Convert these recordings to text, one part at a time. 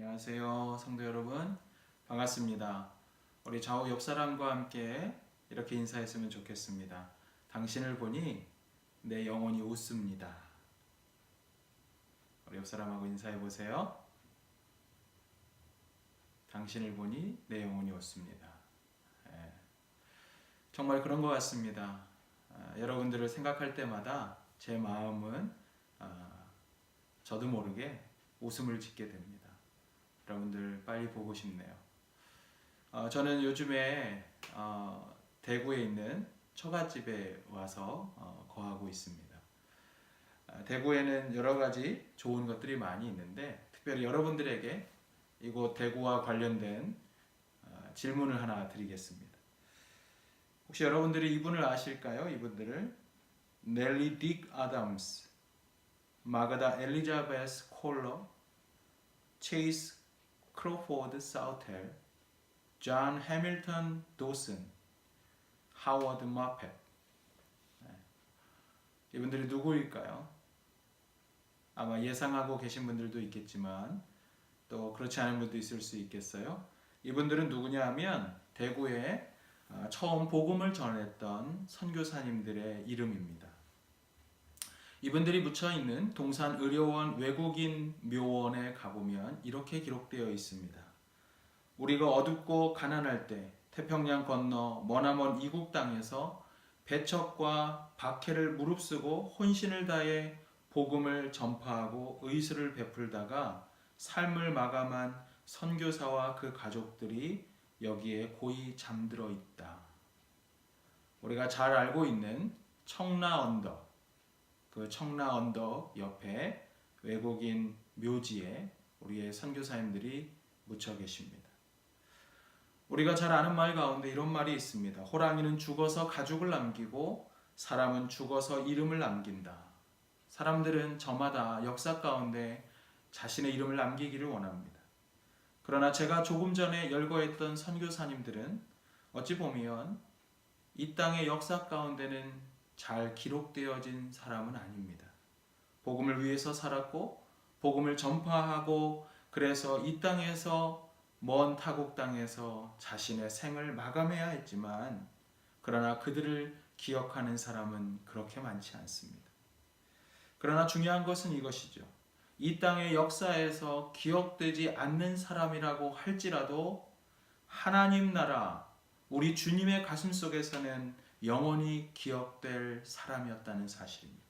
안녕하세요, 성도 여러분. 반갑습니다. 우리 좌우 옆 사람과 함께 이렇게 인사했으면 좋겠습니다. 당신을 보니 내 영혼이 웃습니다. 우리 옆 사람하고 인사해 보세요. 당신을 보니 내 영혼이 웃습니다. 예, 정말 그런 것 같습니다. 여러분들을 생각할 때마다 제 마음은 저도 모르게 웃음을 짓게 됩니다. 여러분들 빨리 보고 싶네요. 저는 요즘에 대구에 있는 처갓집에 와서 거하고 있습니다. 대구에는 여러 가지 좋은 것들이 많이 있는데 특별히 여러분들에게 이곳 대구와 관련된 질문을 하나 드리겠습니다. 혹시 여러분들이 이분을 아실까요? 이분들을 넬리 딕 아담스, 마가다 엘리자베스 콜러, 체이스 크로포드 사우텔, 존 해밀턴 도슨, 하워드 마펫. 이분들이 누구일까요? 아마 예상하고 계신 분들도 있겠지만 또 그렇지 않은 분도 있을 수 있겠어요. 이분들은 누구냐 하면 대구에 처음 복음을 전했던 선교사님들의 이름입니다. 이분들이 묻혀있는 동산의료원 외국인 묘원에 가보면 이렇게 기록되어 있습니다. 우리가 어둡고 가난할 때 태평양 건너 머나먼 이국 땅에서 배척과 박해를 무릅쓰고 혼신을 다해 복음을 전파하고 의술을 베풀다가 삶을 마감한 선교사와 그 가족들이 여기에 고이 잠들어 있다. 우리가 잘 알고 있는 청라 언덕, 그 청라 언덕 옆에 외국인 묘지에 우리의 선교사님들이 묻혀 계십니다. 우리가 잘 아는 말 가운데 이런 말이 있습니다. 호랑이는 죽어서 가죽을 남기고 사람은 죽어서 이름을 남긴다. 사람들은 저마다 역사 가운데 자신의 이름을 남기기를 원합니다. 그러나 제가 조금 전에 열거했던 선교사님들은 어찌 보면 이 땅의 역사 가운데는 잘 기록되어진 사람은 아닙니다. 복음을 위해서 살았고 복음을 전파하고 그래서 이 땅에서 먼 타국 땅에서 자신의 생을 마감해야 했지만 그러나 그들을 기억하는 사람은 그렇게 많지 않습니다. 그러나 중요한 것은 이것이죠. 이 땅의 역사에서 기억되지 않는 사람이라고 할지라도 하나님 나라, 우리 주님의 가슴 속에서는 영원히 기억될 사람이었다는 사실입니다.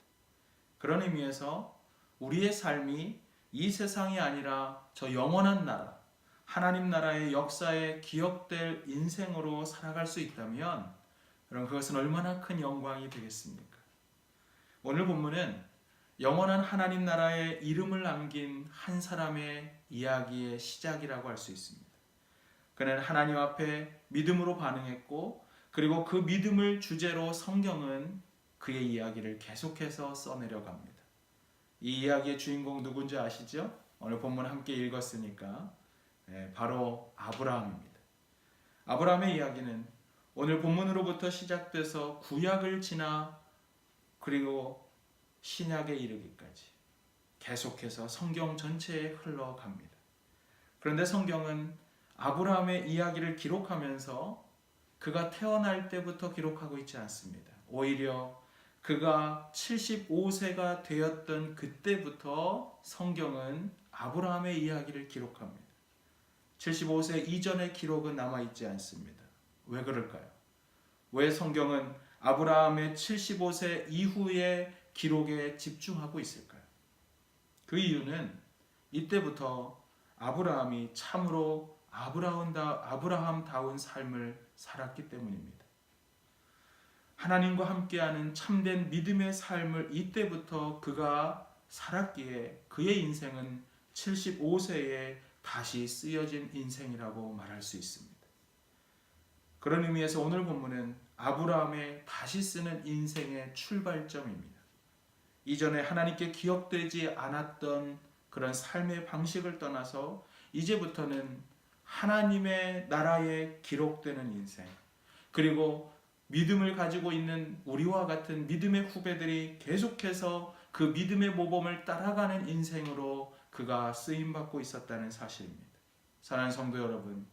그런 의미에서 우리의 삶이 이 세상이 아니라 저 영원한 나라, 하나님 나라의 역사에 기억될 인생으로 살아갈 수 있다면 여러분 그것은 얼마나 큰 영광이 되겠습니까? 오늘 본문은 영원한 하나님 나라의 이름을 남긴 한 사람의 이야기의 시작이라고 할 수 있습니다. 그는 하나님 앞에 믿음으로 반응했고 그리고 그 믿음을 주제로 성경은 그의 이야기를 계속해서 써내려갑니다. 이 이야기의 주인공 누군지 아시죠? 오늘 본문 함께 읽었으니까 바로 아브라함입니다. 아브라함의 이야기는 오늘 본문으로부터 시작돼서 구약을 지나 그리고 신약에 이르기까지 계속해서 성경 전체에 흘러갑니다. 그런데 성경은 아브라함의 이야기를 기록하면서 그가 태어날 때부터 기록하고 있지 않습니다. 오히려 그가 75세가 되었던 그때부터 성경은 아브라함의 이야기를 기록합니다. 75세 이전의 기록은 남아있지 않습니다. 왜 그럴까요? 왜 성경은 아브라함의 75세 이후의 기록에 집중하고 있을까요? 그 이유는 이때부터 아브라함이 참으로 아브라함다운 삶을 살았기 때문입니다. 하나님과 함께하는 참된 믿음의 삶을 이때부터 그가 살았기에 그의 인생은 75세에 다시 쓰여진 인생이라고 말할 수 있습니다. 그런 의미에서 오늘 본문은 아브라함의 다시 쓰는 인생의 출발점입니다. 이전에 하나님께 기억되지 않았던 그런 삶의 방식을 떠나서 이제부터는 하나님의 나라에 기록되는 인생, 그리고 믿음을 가지고 있는 우리와 같은 믿음의 후배들이 계속해서 그 믿음의 모범을 따라가는 인생으로 그가 쓰임받고 있었다는 사실입니다. 사랑하는 성도 여러분,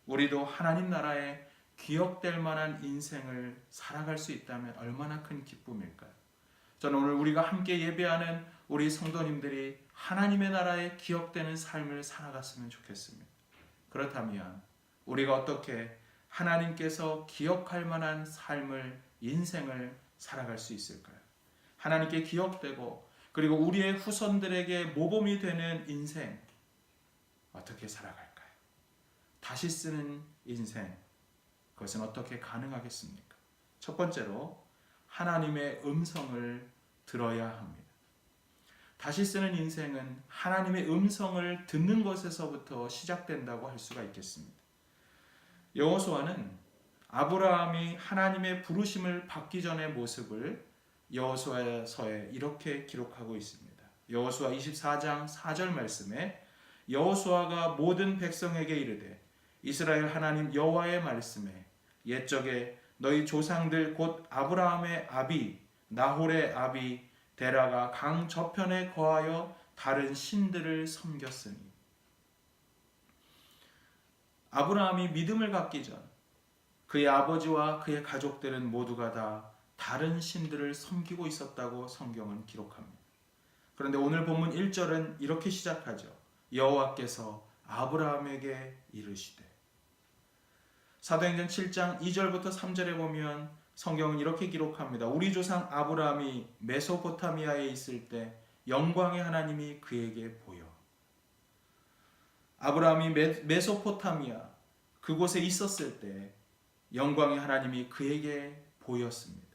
우리도 하나님 나라에 기억될 만한 인생을 살아갈 수 있다면 얼마나 큰 기쁨일까요? 저는 오늘 우리가 함께 예배하는 우리 성도님들이 하나님의 나라에 기억되는 삶을 살아갔으면 좋겠습니다. 그렇다면 우리가 어떻게 하나님께서 기억할 만한 삶을, 인생을 살아갈 수 있을까요? 하나님께 기억되고 그리고 우리의 후손들에게 모범이 되는 인생 어떻게 살아갈까요? 다시 쓰는 인생, 그것은 어떻게 가능하겠습니까? 첫 번째로 하나님의 음성을 들어야 합니다. 다시 쓰는 인생은 하나님의 음성을 듣는 것에서부터 시작된다고 할 수가 있겠습니다. 여호수아는 아브라함이 하나님의 부르심을 받기 전의 모습을 여호수아서에 이렇게 기록하고 있습니다. 여호수아 24장 4절 말씀에 여호수아가 모든 백성에게 이르되 이스라엘 하나님 여호와의 말씀에 옛적에 너희 조상들 곧 아브라함의 아비 나홀의 아비 데라가 강 저편에 거하여 다른 신들을 섬겼으니. 아브라함이 믿음을 갖기 전 그의 아버지와 그의 가족들은 모두가 다 다른 신들을 섬기고 있었다고 성경은 기록합니다. 그런데 오늘 본문 1절은 이렇게 시작하죠. 여호와께서 아브라함에게 이르시되. 사도행전 7장 2절부터 3절에 보면 성경은 이렇게 기록합니다. 우리 조상 아브라함이 메소포타미아에 있을 때 영광의 하나님이 그에게 보여. 아브라함이 메소포타미아 그곳에 있었을 때 영광의 하나님이 그에게 보였습니다.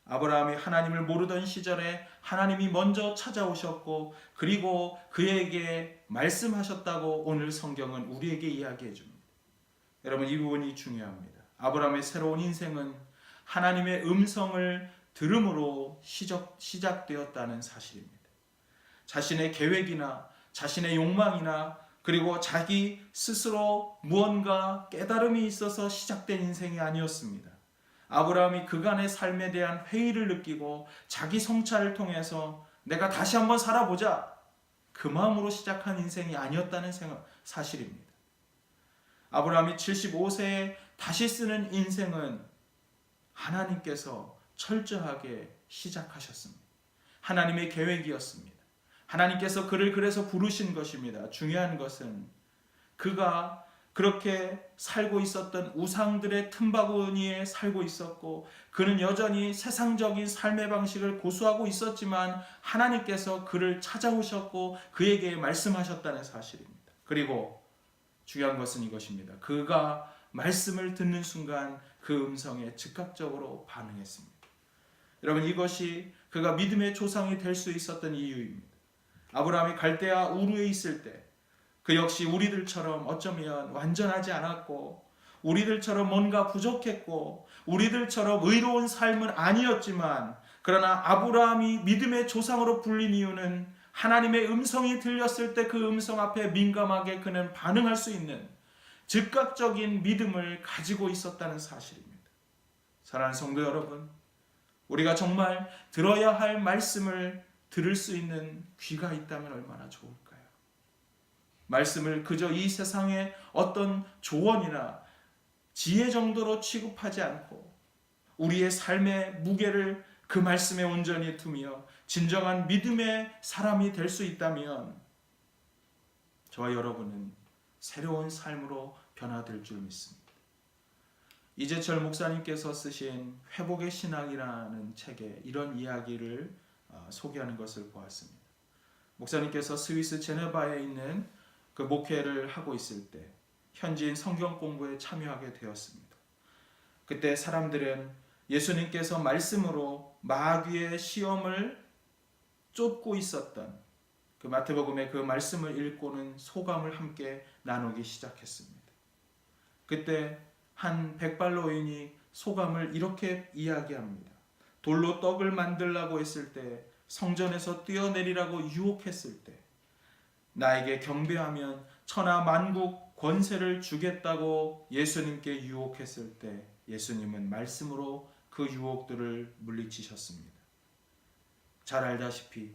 아브라함이 하나님을 모르던 시절에 하나님이 먼저 찾아오셨고 그리고 그에게 말씀하셨다고 오늘 성경은 우리에게 이야기해 줍니다. 여러분, 이 부분이 중요합니다. 아브라함의 새로운 인생은 하나님의 음성을 들음으로 시작되었다는 사실입니다. 자신의 계획이나 자신의 욕망이나 그리고 자기 스스로 무언가 깨달음이 있어서 시작된 인생이 아니었습니다. 아브라함이 그간의 삶에 대한 회의를 느끼고 자기 성찰을 통해서 내가 다시 한번 살아보자, 그 마음으로 시작한 인생이 아니었다는 사실입니다. 아브라함이 75세에 다시 쓰는 인생은 하나님께서 철저하게 시작하셨습니다. 하나님의 계획이었습니다. 하나님께서 그를 그래서 부르신 것입니다. 중요한 것은 그가 그렇게 살고 있었던 우상들의 틈바구니에 살고 있었고 그는 여전히 세상적인 삶의 방식을 고수하고 있었지만 하나님께서 그를 찾아오셨고 그에게 말씀하셨다는 사실입니다. 그리고 중요한 것은 이것입니다. 그가 말씀을 듣는 순간 그 음성에 즉각적으로 반응했습니다. 여러분, 이것이 그가 믿음의 조상이 될 수 있었던 이유입니다. 아브라함이 갈대아 우르에 있을 때 그 역시 우리들처럼 어쩌면 완전하지 않았고 우리들처럼 뭔가 부족했고 우리들처럼 의로운 삶은 아니었지만 그러나 아브라함이 믿음의 조상으로 불린 이유는 하나님의 음성이 들렸을 때 그 음성 앞에 민감하게 그는 반응할 수 있는 즉각적인 믿음을 가지고 있었다는 사실입니다. 사랑하는 성도 여러분, 우리가 정말 들어야 할 말씀을 들을 수 있는 귀가 있다면 얼마나 좋을까요? 말씀을 그저 이 세상의 어떤 조언이나 지혜 정도로 취급하지 않고 우리의 삶의 무게를 그 말씀에 온전히 두며 진정한 믿음의 사람이 될 수 있다면 저와 여러분은 새로운 삶으로 변화될 줄 믿습니다. 이재철 목사님께서 쓰신 회복의 신앙이라는 책에 이런 이야기를 소개하는 것을 보았습니다. 목사님께서 스위스 제네바에 있는 그 목회를 하고 있을 때 현지인 성경 공부에 참여하게 되었습니다. 그때 사람들은 예수님께서 말씀으로 마귀의 시험을 쫓고 있었던 그 마태복음의 그 말씀을 읽고는 소감을 함께 나누기 시작했습니다. 그때 한 백발노인이 소감을 이렇게 이야기합니다. 돌로 떡을 만들라고 했을 때, 성전에서 뛰어내리라고 유혹했을 때, 나에게 경배하면 천하 만국 권세를 주겠다고 예수님께 유혹했을 때 예수님은 말씀으로 그 유혹들을 물리치셨습니다. 잘 알다시피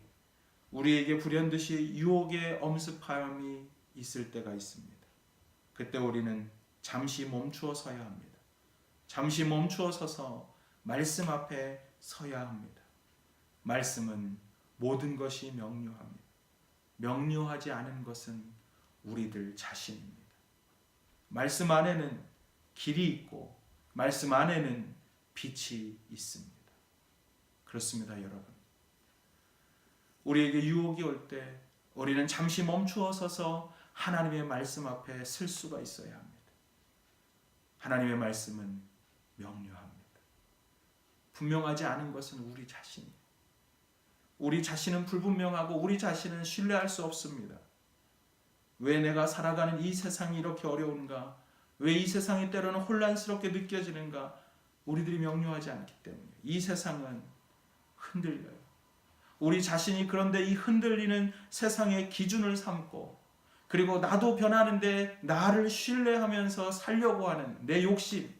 우리에게 불현듯이 유혹의 엄습함이 있을 때가 있습니다. 그때 우리는 잠시 멈추어 서야 합니다. 잠시 멈추어 서서 말씀 앞에 서야 합니다. 말씀은 모든 것이 명료합니다. 명료하지 않은 것은 우리들 자신입니다. 말씀 안에는 길이 있고 말씀 안에는 빛이 있습니다. 그렇습니다, 여러분. 우리에게 유혹이 올 때 우리는 잠시 멈추어 서서 하나님의 말씀 앞에 설 수가 있어야 합니다. 하나님의 말씀은 명료합니다. 분명하지 않은 것은 우리 자신이에요. 우리 자신은 불분명하고 우리 자신은 신뢰할 수 없습니다. 왜 내가 살아가는 이 세상이 이렇게 어려운가? 왜 이 세상이 때로는 혼란스럽게 느껴지는가? 우리들이 명료하지 않기 때문에 이 세상은 흔들려요. 우리 자신이 그런데 이 흔들리는 세상의 기준을 삼고 그리고 나도 변하는데 나를 신뢰하면서 살려고 하는 내 욕심,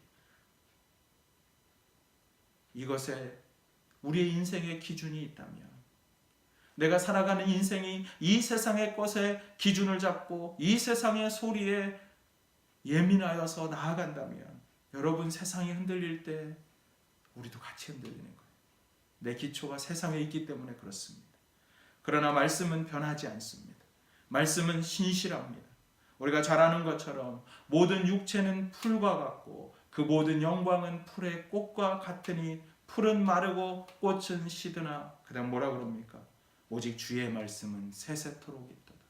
이것에 우리의 인생의 기준이 있다면, 내가 살아가는 인생이 이 세상의 것에 기준을 잡고 이 세상의 소리에 예민하여서 나아간다면, 여러분, 세상이 흔들릴 때 우리도 같이 흔들리는 거예요. 내 기초가 세상에 있기 때문에 그렇습니다. 그러나 말씀은 변하지 않습니다. 말씀은 신실합니다. 우리가 잘 아는 것처럼 모든 육체는 풀과 같고 그 모든 영광은 풀의 꽃과 같으니 풀은 마르고 꽃은 시드나, 그 다음 뭐라 그럽니까? 오직 주의 말씀은 세세토록 있도다.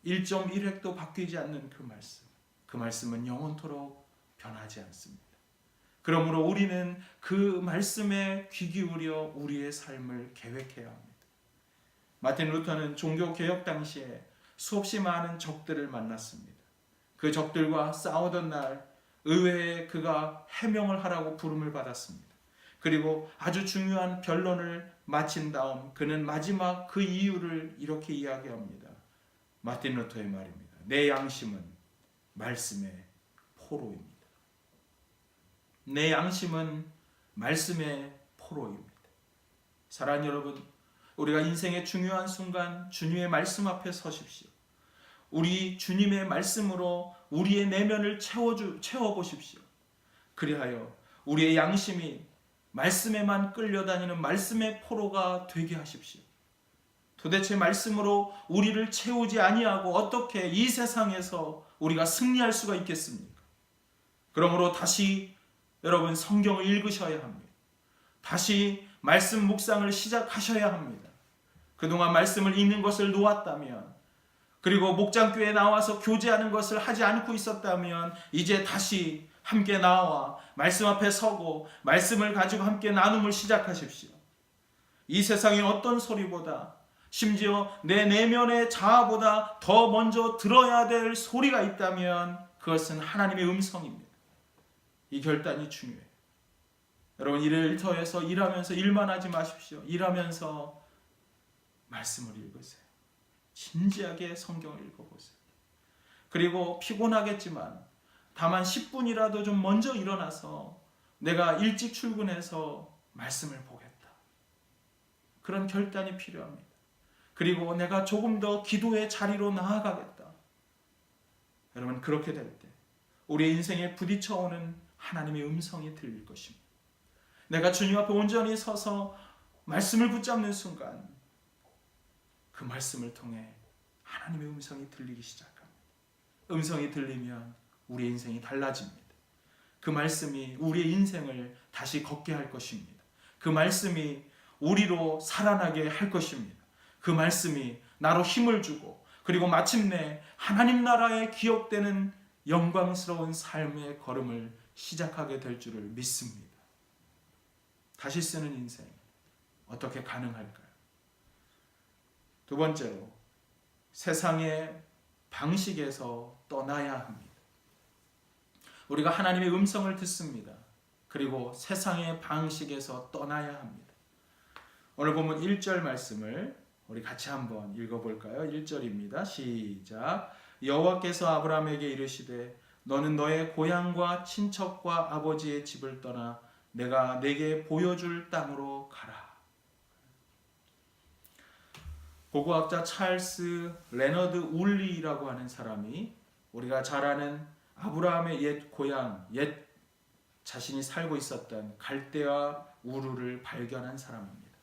1.1획도 바뀌지 않는 그 말씀은 영원토록 변하지 않습니다. 그러므로 우리는 그 말씀에 귀 기울여 우리의 삶을 계획해야 합니다. 마틴 루터는 종교개혁 당시에 수없이 많은 적들을 만났습니다. 그 적들과 싸우던 날 의회에 그가 해명을 하라고 부름을 받았습니다. 그리고 아주 중요한 변론을 마친 다음 그는 마지막 그 이유를 이렇게 이야기합니다. 마틴 루터의 말입니다. 내 양심은 말씀의 포로입니다. 내 양심은 말씀의 포로입니다. 사랑하는 여러분, 우리가 인생의 중요한 순간 주님의 말씀 앞에 서십시오. 우리 주님의 말씀으로 우리의 내면을 채워보십시오. 그리하여 우리의 양심이 말씀에만 끌려다니는 말씀의 포로가 되게 하십시오. 도대체 말씀으로 우리를 채우지 아니하고 어떻게 이 세상에서 우리가 승리할 수가 있겠습니까? 그러므로 다시 여러분 성경을 읽으셔야 합니다. 다시 말씀 묵상을 시작하셔야 합니다. 그동안 말씀을 읽는 것을 놓았다면, 그리고 목장교회에 나와서 교제하는 것을 하지 않고 있었다면, 이제 다시 함께 나와 말씀 앞에 서고 말씀을 가지고 함께 나눔을 시작하십시오. 이 세상의 어떤 소리보다, 심지어 내 내면의 자아보다 더 먼저 들어야 될 소리가 있다면 그것은 하나님의 음성입니다. 이 결단이 중요해요. 여러분, 일터에서 일하면서 일만 하지 마십시오. 일하면서 말씀을 읽으세요. 진지하게 성경을 읽어보세요. 그리고 피곤하겠지만 다만 10분이라도 좀 먼저 일어나서 내가 일찍 출근해서 말씀을 보겠다. 그런 결단이 필요합니다. 그리고 내가 조금 더 기도의 자리로 나아가겠다. 여러분, 그렇게 될 때 우리의 인생에 부딪혀오는 하나님의 음성이 들릴 것입니다. 내가 주님 앞에 온전히 서서 말씀을 붙잡는 순간 그 말씀을 통해 하나님의 음성이 들리기 시작합니다. 음성이 들리면 우리의 인생이 달라집니다. 그 말씀이 우리의 인생을 다시 걷게 할 것입니다. 그 말씀이 우리로 살아나게 할 것입니다. 그 말씀이 나로 힘을 주고, 그리고 마침내 하나님 나라에 기억되는 영광스러운 삶의 걸음을 시작하게 될 줄을 믿습니다. 다시 쓰는 인생 어떻게 가능할까요? 두 번째로, 세상의 방식에서 떠나야 합니다. 우리가 하나님의 음성을 듣습니다. 그리고 세상의 방식에서 떠나야 합니다. 오늘 본문 1절 말씀을 우리 같이 한번 읽어볼까요? 1절입니다. 시작. 여호와께서 아브라함에게 이르시되 너는 너의 고향과 친척과 아버지의 집을 떠나 내가 내게 보여줄 땅으로 가라. 고고학자 찰스 레너드 울리라고 하는 사람이 우리가 잘 아는 아브라함의 옛 고향, 옛 자신이 살고 있었던 갈대아 우르를 발견한 사람입니다.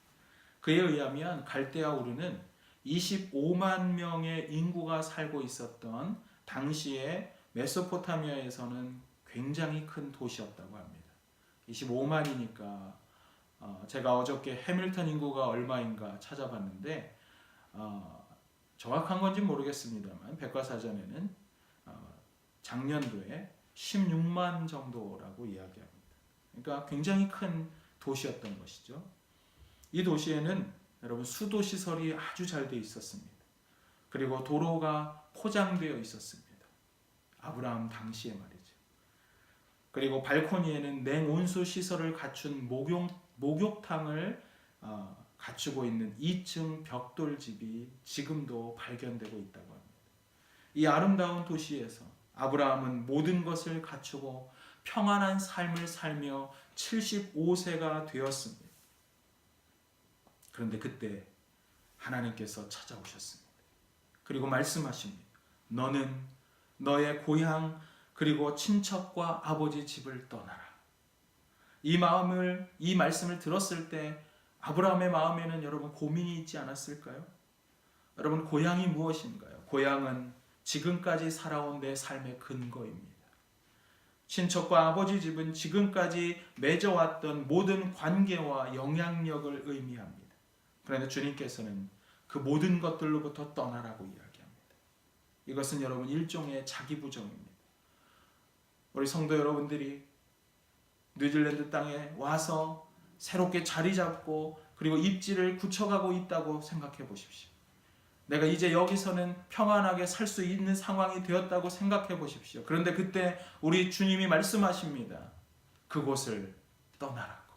그에 의하면 갈대아 우르는 25만 명의 인구가 살고 있었던 당시에 메소포타미아에서는 굉장히 큰 도시였다고 합니다. 25만이니까 제가 어저께 해밀턴 인구가 얼마인가 찾아봤는데 정확한 건지 모르겠습니다만 백과사전에는 작년도에 16만 정도라고 이야기합니다. 그러니까 굉장히 큰 도시였던 것이죠. 이 도시에는 여러분 수도 시설이 아주 잘 되어 있었습니다. 그리고 도로가 포장되어 있었습니다. 아브라함 당시에 말이죠. 그리고 발코니에는 냉온수 시설을 갖춘 목욕탕을 갖추고 있는 2층 벽돌집이 지금도 발견되고 있다고 합니다. 이 아름다운 도시에서 아브라함은 모든 것을 갖추고 평안한 삶을 살며 75세가 되었습니다. 그런데 그때 하나님께서 찾아오셨습니다. 그리고 말씀하십니다. 너는 너의 고향 그리고 친척과 아버지 집을 떠나라. 이 말씀을 들었을 때 아브라함의 마음에는 여러분 고민이 있지 않았을까요? 여러분 고향이 무엇인가요? 고향은 지금까지 살아온 내 삶의 근거입니다. 친척과 아버지 집은 지금까지 맺어왔던 모든 관계와 영향력을 의미합니다. 그런데 주님께서는 그 모든 것들로부터 떠나라고 이야기합니다. 이것은 여러분 일종의 자기부정입니다. 우리 성도 여러분들이 뉴질랜드 땅에 와서 새롭게 자리 잡고 그리고 입지를 굳혀가고 있다고 생각해 보십시오. 내가 이제 여기서는 평안하게 살 수 있는 상황이 되었다고 생각해 보십시오. 그런데 그때 우리 주님이 말씀하십니다. 그곳을 떠나라고.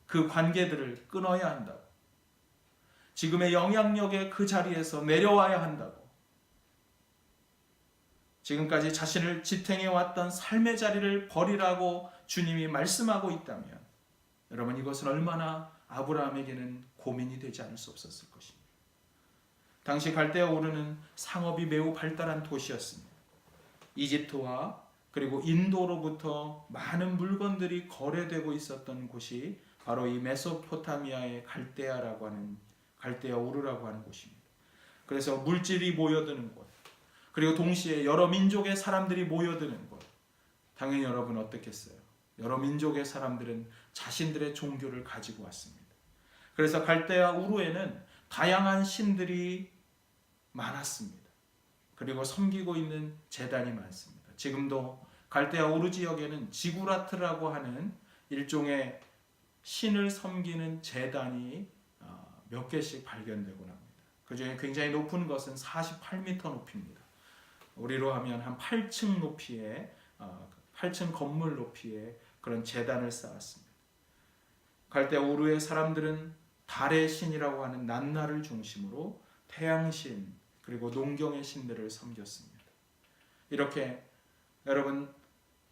그 관계들을 끊어야 한다고. 지금의 영향력의 그 자리에서 내려와야 한다고. 지금까지 자신을 지탱해 왔던 삶의 자리를 버리라고 주님이 말씀하고 있다면 여러분 이것은 얼마나 아브라함에게는 고민이 되지 않을 수 없었을 것입니다. 당시 갈대아 우르는 상업이 매우 발달한 도시였습니다. 이집트와 그리고 인도로부터 많은 물건들이 거래되고 있었던 곳이 바로 이 메소포타미아의 갈대아라고 하는 갈대아 우르라고 하는 곳입니다. 그래서 물질이 모여드는 곳, 그리고 동시에 여러 민족의 사람들이 모여드는 곳. 당연히 여러분 어떻겠어요? 여러 민족의 사람들은 자신들의 종교를 가지고 왔습니다. 그래서 갈대아 우르에는 다양한 신들이 많았습니다. 그리고 섬기고 있는 제단이 많습니다. 지금도 갈대아 우르 지역에는 지구라트라고 하는 일종의 신을 섬기는 제단이 몇 개씩 발견되곤 합니다. 그 중에 굉장히 높은 것은 48m 높이입니다. 우리로 하면 한 8층 높이의 8층 건물 높이의 그런 제단을 쌓았습니다. 갈대아 우르의 사람들은 달의 신이라고 하는 난나를 중심으로 태양신 그리고 농경의 신들을 섬겼습니다. 이렇게 여러분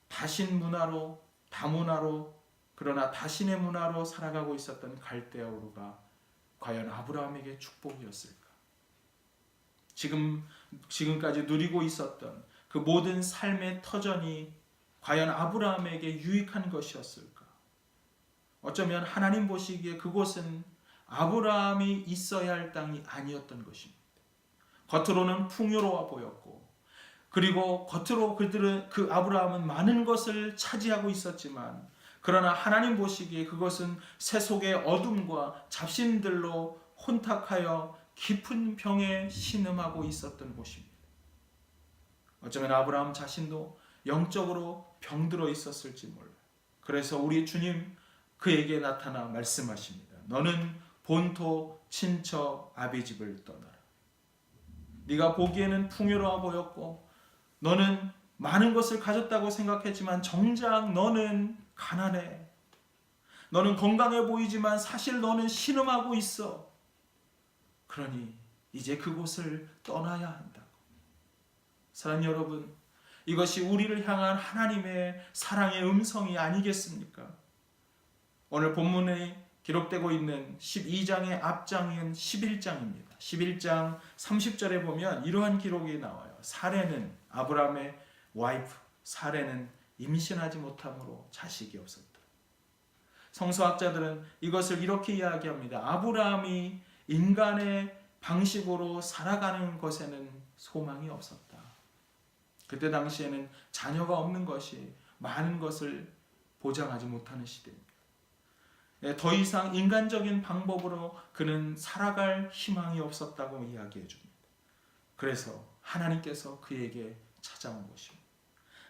다신 문화로 다문화로 그러나 다신의 문화로 살아가고 있었던 갈대아 우르가 과연 아브라함에게 축복이었을까? 지금까지 누리고 있었던 그 모든 삶의 터전이 과연 아브라함에게 유익한 것이었을까? 어쩌면 하나님 보시기에 그곳은 아브라함이 있어야 할 땅이 아니었던 것입니다. 겉으로는 풍요로워 보였고 그리고 겉으로 그 아브라함은 많은 것을 차지하고 있었지만 그러나 하나님 보시기에 그것은 세속의 어둠과 잡신들로 혼탁하여 깊은 병에 신음하고 있었던 곳입니다. 어쩌면 아브라함 자신도 영적으로 병들어 있었을지 몰라요. 그래서 우리 주님 그에게 나타나 말씀하십니다. 너는 본토 친척 아비집을 떠나라. 네가 보기에는 풍요로워 보였고 너는 많은 것을 가졌다고 생각했지만 정작 너는 가난해. 너는 건강해 보이지만 사실 너는 신음하고 있어. 그러니 이제 그곳을 떠나야 한다고. 사랑하는 여러분, 이것이 우리를 향한 하나님의 사랑의 음성이 아니겠습니까? 오늘 본문의 기록되고 있는 12장의 앞장인 11장입니다. 11장 30절에 보면 이러한 기록이 나와요. 사레는, 아브라함의 와이프 사레는 임신하지 못함으로 자식이 없었다. 성서학자들은 이것을 이렇게 이야기합니다. 아브라함이 인간의 방식으로 살아가는 것에는 소망이 없었다. 그때 당시에는 자녀가 없는 것이 많은 것을 보장하지 못하는 시대입니다. 더 이상 인간적인 방법으로 그는 살아갈 희망이 없었다고 이야기해 줍니다. 그래서 하나님께서 그에게 찾아온 것입니다.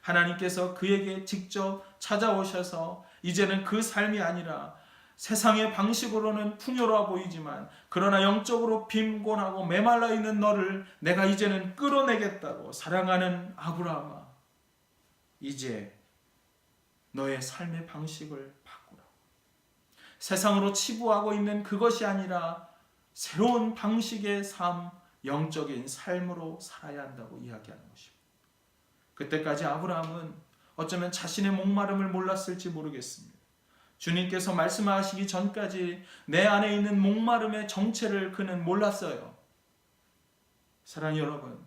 하나님께서 그에게 직접 찾아오셔서 이제는 그 삶이 아니라 세상의 방식으로는 풍요로워 보이지만 그러나 영적으로 빈곤하고 메말라 있는 너를 내가 이제는 끌어내겠다고, 사랑하는 아브라함아, 이제 너의 삶의 방식을 바꾸라. 세상으로 치부하고 있는 그것이 아니라 새로운 방식의 삶, 영적인 삶으로 살아야 한다고 이야기하는 것입니다. 그때까지 아브라함은 어쩌면 자신의 목마름을 몰랐을지 모르겠습니다. 주님께서 말씀하시기 전까지 내 안에 있는 목마름의 정체를 그는 몰랐어요. 사랑하는 여러분,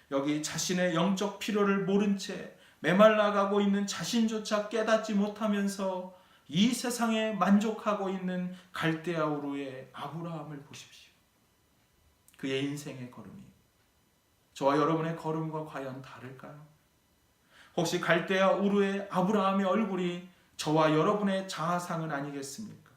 여기 자신의 영적 필요를 모른 채 메말라가고 있는 자신조차 깨닫지 못하면서 이 세상에 만족하고 있는 갈대아 우르의 아브라함을 보십시오. 그의 인생의 걸음이 저와 여러분의 걸음과 과연 다를까요? 혹시 갈대아 우르의 아브라함의 얼굴이 저와 여러분의 자아상은 아니겠습니까?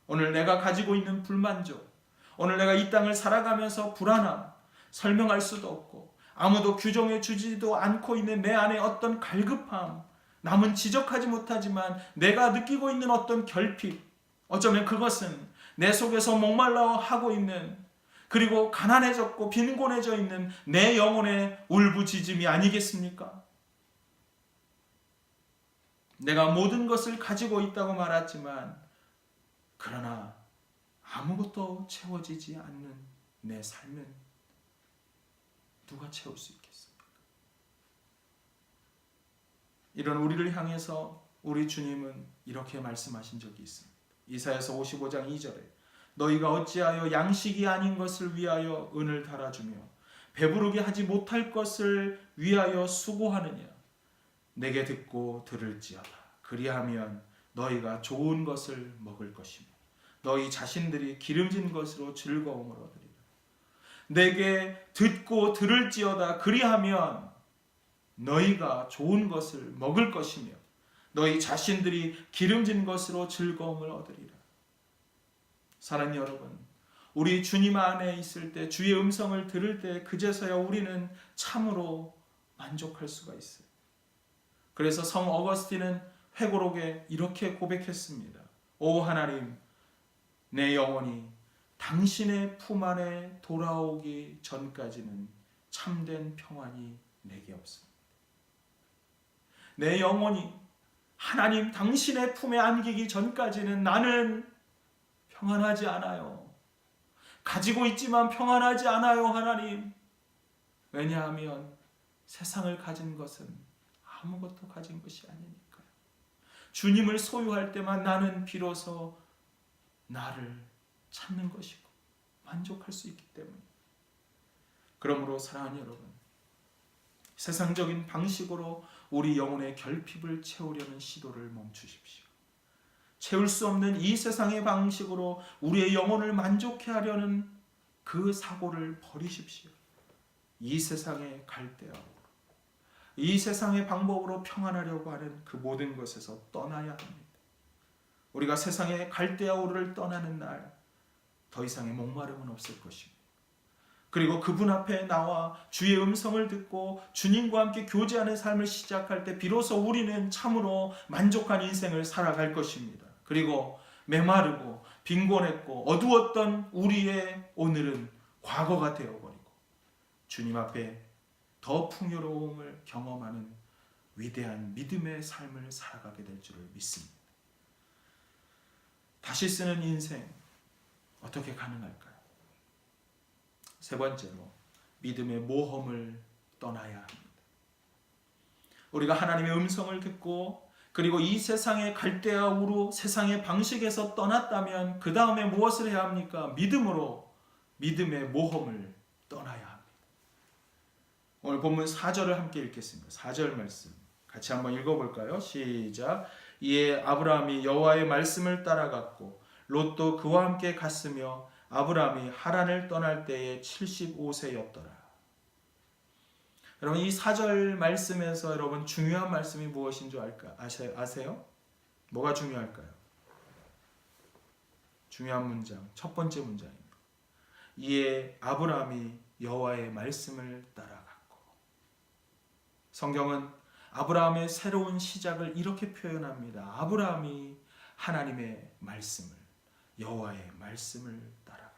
오늘 내가 가지고 있는 불만족, 오늘 내가 이 땅을 살아가면서 불안함, 설명할 수도 없고 아무도 규정해 주지도 않고 있는 내 안에 어떤 갈급함, 남은 지적하지 못하지만 내가 느끼고 있는 어떤 결핍, 어쩌면 그것은 내 속에서 목말라 하고 있는, 그리고 가난해졌고 빈곤해져 있는 내 영혼의 울부짖음이 아니겠습니까? 내가 모든 것을 가지고 있다고 말했지만 그러나 아무것도 채워지지 않는 내 삶은 누가 채울 수 있겠습니까? 이런 우리를 향해서 우리 주님은 이렇게 말씀하신 적이 있습니다. 이사야서 55장 2절에 너희가 어찌하여 양식이 아닌 것을 위하여 은을 달아주며 배부르게 하지 못할 것을 위하여 수고하느냐. 내게 듣고 들을지어다. 그리하면 너희가 좋은 것을 먹을 것이며 너희 자신들이 기름진 것으로 즐거움을 얻으리라. 내게 듣고 들을지어다. 그리하면 너희가 좋은 것을 먹을 것이며 너희 자신들이 기름진 것으로 즐거움을 얻으리라. 사랑하는 여러분, 우리 주님 안에 있을 때, 주의 음성을 들을 때 그제서야 우리는 참으로 만족할 수가 있어요. 그래서 성 어거스틴은 회고록에 이렇게 고백했습니다. 오 하나님, 내 영혼이 당신의 품 안에 돌아오기 전까지는 참된 평안이 내게 없습니다. 내 영혼이 하나님 당신의 품에 안기기 전까지는 나는 평안하지 않아요. 가지고 있지만 평안하지 않아요, 하나님. 왜냐하면 세상을 가진 것은 아무것도 가진 것이 아니니까요. 주님을 소유할 때만 나는 비로소 나를 찾는 것이고 만족할 수 있기 때문에. 그러므로 사랑하는 여러분, 세상적인 방식으로 우리 영혼의 결핍을 채우려는 시도를 멈추십시오. 채울 수 없는 이 세상의 방식으로 우리의 영혼을 만족해 하려는 그 사고를 버리십시오. 이 세상의 갈대아, 이 세상의 방법으로 평안하려고 하는 그 모든 것에서 떠나야 합니다. 우리가 세상의 갈대아우를 떠나는 날 더 이상의 목마름은 없을 것입니다. 그리고 그분 앞에 나와 주의 음성을 듣고 주님과 함께 교제하는 삶을 시작할 때 비로소 우리는 참으로 만족한 인생을 살아갈 것입니다. 그리고 메마르고 빈곤했고 어두웠던 우리의 오늘은 과거가 되어버리고 주님 앞에 더 풍요로움을 경험하는 위대한 믿음의 삶을 살아가게 될 줄을 믿습니다. 다시 쓰는 인생 어떻게 가능할까요? 세 번째로 믿음의 모험을 떠나야 합니다. 우리가 하나님의 음성을 듣고 그리고 이 세상의 갈대아 우루 세상의 방식에서 떠났다면 그 다음에 무엇을 해야 합니까? 믿음의 모험을 떠나야 합니다. 오늘 본문 4절을 함께 읽겠습니다. 4절 말씀 같이 한번 읽어볼까요? 시작. 이에 아브라함이 여호와의 말씀을 따라갔고 롯도 그와 함께 갔으며 아브라함이 하란을 떠날 때에 75세였더라. 여러분 이 4절 말씀에서 여러분 중요한 말씀이 무엇인 줄 아세요? 뭐가 중요할까요? 중요한 문장, 첫 번째 문장입니다. 이에 아브라함이 여호와의 말씀을 따라갔고. 성경은 아브라함의 새로운 시작을 이렇게 표현합니다. 아브라함이 하나님의 말씀을, 여호와의 말씀을 따라갔고.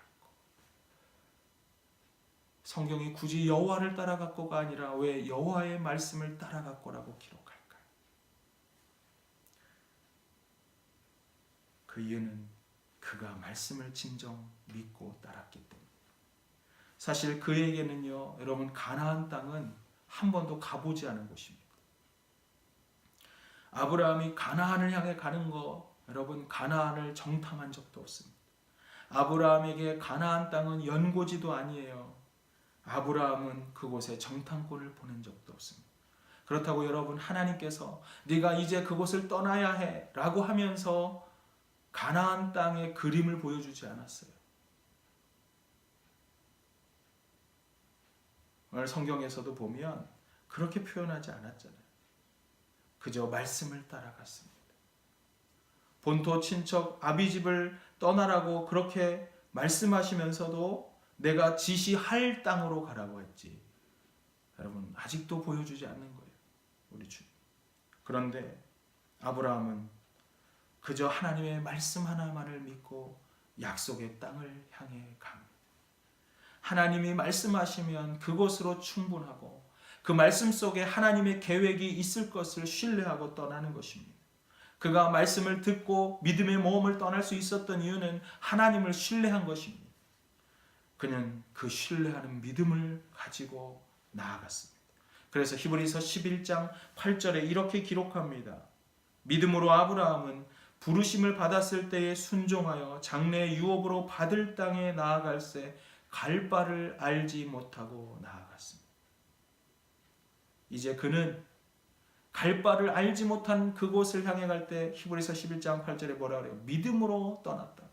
성경이 굳이 여호와를 따라갔고가 아니라 왜 여호와의 말씀을 따라갔고라고 기록할까요? 그 이유는 그가 말씀을 진정 믿고 따랐기 때문에. 사실 그에게는요, 여러분 가나안 땅은 한 번도 가보지 않은 곳입니다. 아브라함이 가나안을 향해 가는 거, 여러분 가나안을 정탐한 적도 없습니다. 아브라함에게 가나안 땅은 연고지도 아니에요. 아브라함은 그곳에 정탐꾼을 보낸 적도 없습니다. 그렇다고 여러분 하나님께서 네가 이제 그곳을 떠나야 해 라고 하면서 가나안 땅의 그림을 보여주지 않았어요. 오늘 성경에서도 보면 그렇게 표현하지 않았잖아요. 그저 말씀을 따라갔습니다. 본토 친척 아비집을 떠나라고 그렇게 말씀하시면서도 내가 지시할 땅으로 가라고 했지. 여러분 아직도 보여주지 않는 거예요. 우리 주님. 그런데 아브라함은 그저 하나님의 말씀 하나만을 믿고 약속의 땅을 향해 갑니다. 하나님이 말씀하시면 그곳으로 충분하고 그 말씀 속에 하나님의 계획이 있을 것을 신뢰하고 떠나는 것입니다. 그가 말씀을 듣고 믿음의 모험을 떠날 수 있었던 이유는 하나님을 신뢰한 것입니다. 그는 그 신뢰하는 믿음을 가지고 나아갔습니다. 그래서 히브리서 11장 8절에 이렇게 기록합니다. 믿음으로 아브라함은 부르심을 받았을 때에 순종하여 장래의 유업으로 받을 땅에 나아갈새 갈 바를 알지 못하고 나아갔습니다. 이제 그는 갈 바를 알지 못한 그곳을 향해 갈 때 히브리서 11장 8절에 뭐라 그래요? 믿음으로 떠났다.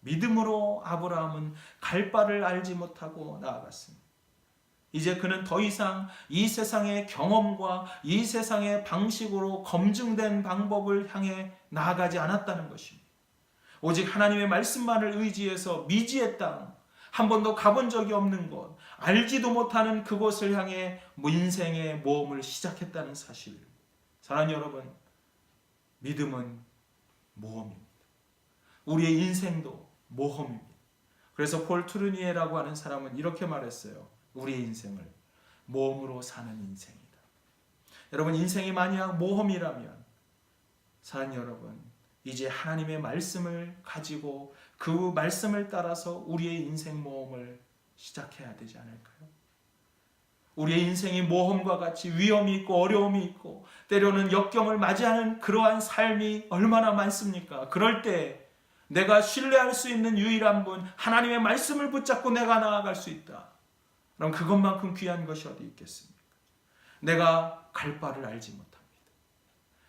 믿음으로 아브라함은 갈 바를 알지 못하고 나아갔습니다. 이제 그는 더 이상 이 세상의 경험과 이 세상의 방식으로 검증된 방법을 향해 나아가지 않았다는 것입니다. 오직 하나님의 말씀만을 의지해서 미지의 땅, 한 번도 가본 적이 없는 곳, 알지도 못하는 그곳을 향해 인생의 모험을 시작했다는 사실. 사랑하는 여러분, 믿음은 모험입니다. 우리의 인생도 모험입니다. 그래서 폴 투르니에라고 하는 사람은 이렇게 말했어요. 우리의 인생을 모험으로 사는 인생이다. 여러분 인생이 만약 모험이라면 사랑하는 여러분 이제 하나님의 말씀을 가지고 그 말씀을 따라서 우리의 인생 모험을 시작해야 되지 않을까요? 우리의 인생이 모험과 같이 위험이 있고 어려움이 있고 때로는 역경을 맞이하는 그러한 삶이 얼마나 많습니까? 그럴 때 내가 신뢰할 수 있는 유일한 분 하나님의 말씀을 붙잡고 내가 나아갈 수 있다. 그럼 그것만큼 귀한 것이 어디 있겠습니까? 내가 갈 바를 알지 못합니다.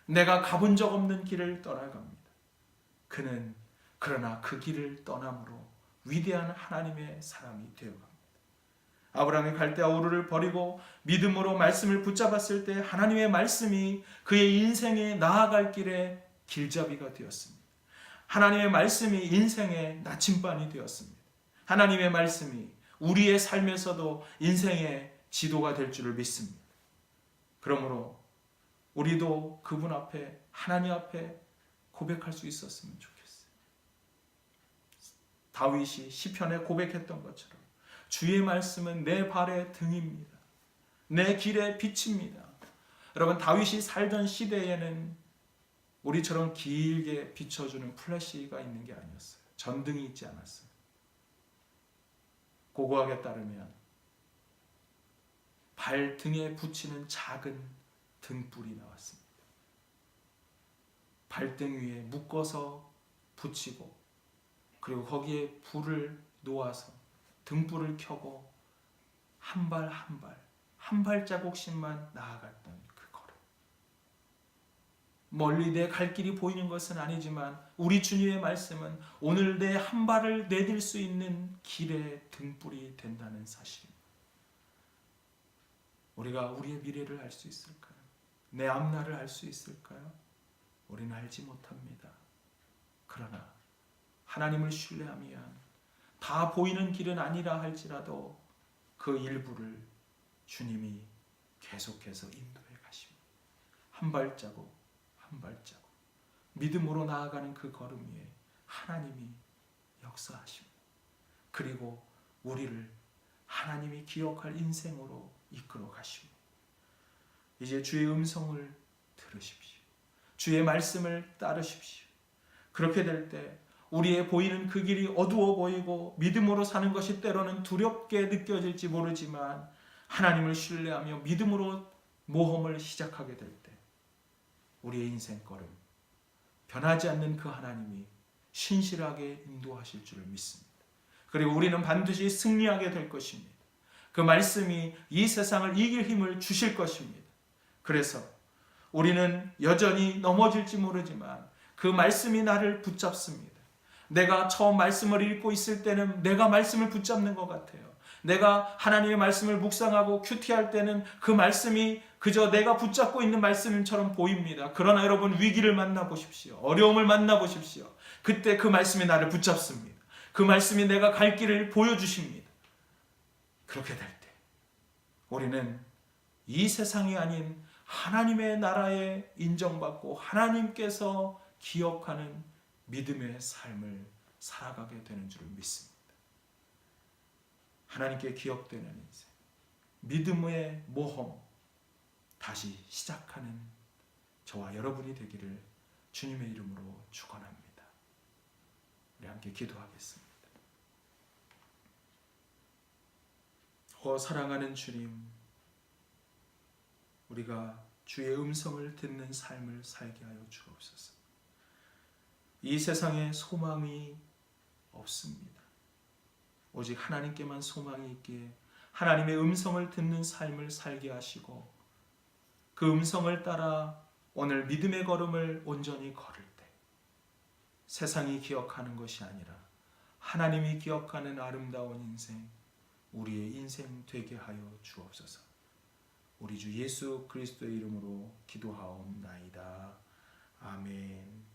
내가 가본 적 없는 길을 떠나갑니다. 그는 그러나 그 길을 떠남으로 위대한 하나님의 사람이 되어갑니다. 아브라함이 갈대아 우르를 버리고 믿음으로 말씀을 붙잡았을 때 하나님의 말씀이 그의 인생에 나아갈 길의 길잡이가 되었습니다. 하나님의 말씀이 인생의 나침반이 되었습니다. 하나님의 말씀이 우리의 삶에서도 인생의 지도가 될 줄을 믿습니다. 그러므로 우리도 그분 앞에 하나님 앞에 고백할 수 있었으면 좋겠어요. 다윗이 시편에 고백했던 것처럼 주의 말씀은 내 발의 등입니다. 내 길의 빛입니다. 여러분 다윗이 살던 시대에는 우리처럼 길게 비춰주는 플래시가 있는 게 아니었어요. 전등이 있지 않았어요. 고고학에 따르면 발등에 붙이는 작은 등불이 나왔습니다. 발등 위에 묶어서 붙이고 그리고 거기에 불을 놓아서 등불을 켜고 한 발 한 발자국씩만 나아갔던 그 걸음. 멀리 내 갈 길이 보이는 것은 아니지만 우리 주님의 말씀은 오늘 내 한 발을 내딜 수 있는 길의 등불이 된다는 사실입니다. 우리가 우리의 미래를 알 수 있을까요? 내 앞날을 알 수 있을까요? 우리는 알지 못합니다. 그러나 하나님을 신뢰하면 다 보이는 길은 아니라 할지라도 그 일부를 주님이 계속해서 인도해 가십니다. 한 발자국 한 발자국 믿음으로 나아가는 그 걸음 위에 하나님이 역사하십니다. 그리고 우리를 하나님이 기억할 인생으로 이끌어 가십니다. 이제 주의 음성을 들으십시오. 주의 말씀을 따르십시오. 그렇게 될 때 우리의 보이는 그 길이 어두워 보이고 믿음으로 사는 것이 때로는 두렵게 느껴질지 모르지만 하나님을 신뢰하며 믿음으로 모험을 시작하게 될 때 우리의 인생 걸음 변하지 않는 그 하나님이 신실하게 인도하실 줄을 믿습니다. 그리고 우리는 반드시 승리하게 될 것입니다. 그 말씀이 이 세상을 이길 힘을 주실 것입니다. 그래서 우리는 여전히 넘어질지 모르지만 그 말씀이 나를 붙잡습니다. 내가 처음 말씀을 읽고 있을 때는 내가 말씀을 붙잡는 것 같아요. 내가 하나님의 말씀을 묵상하고 큐티할 때는 그 말씀이 그저 내가 붙잡고 있는 말씀처럼 보입니다. 그러나 여러분 위기를 만나보십시오. 어려움을 만나보십시오. 그때 그 말씀이 나를 붙잡습니다. 그 말씀이 내가 갈 길을 보여주십니다. 그렇게 될 때 우리는 이 세상이 아닌 하나님의 나라에 인정받고 하나님께서 기억하는 믿음의 삶을 살아가게 되는 줄 믿습니다. 하나님께 기억되는 인생, 믿음의 모험, 다시 시작하는 저와 여러분이 되기를 주님의 이름으로 축원합니다. 우리 함께 기도하겠습니다. 사랑하는 주님, 우리가 주의 음성을 듣는 삶을 살게 하여 주옵소서. 이 세상에 소망이 없습니다. 오직 하나님께만 소망이 있기에 하나님의 음성을 듣는 삶을 살게 하시고 그 음성을 따라 오늘 믿음의 걸음을 온전히 걸을 때 세상이 기억하는 것이 아니라 하나님이 기억하는 아름다운 인생, 우리의 인생 되게 하여 주옵소서. 우리 주 예수 그리스도의 이름으로 기도하옵나이다. 아멘.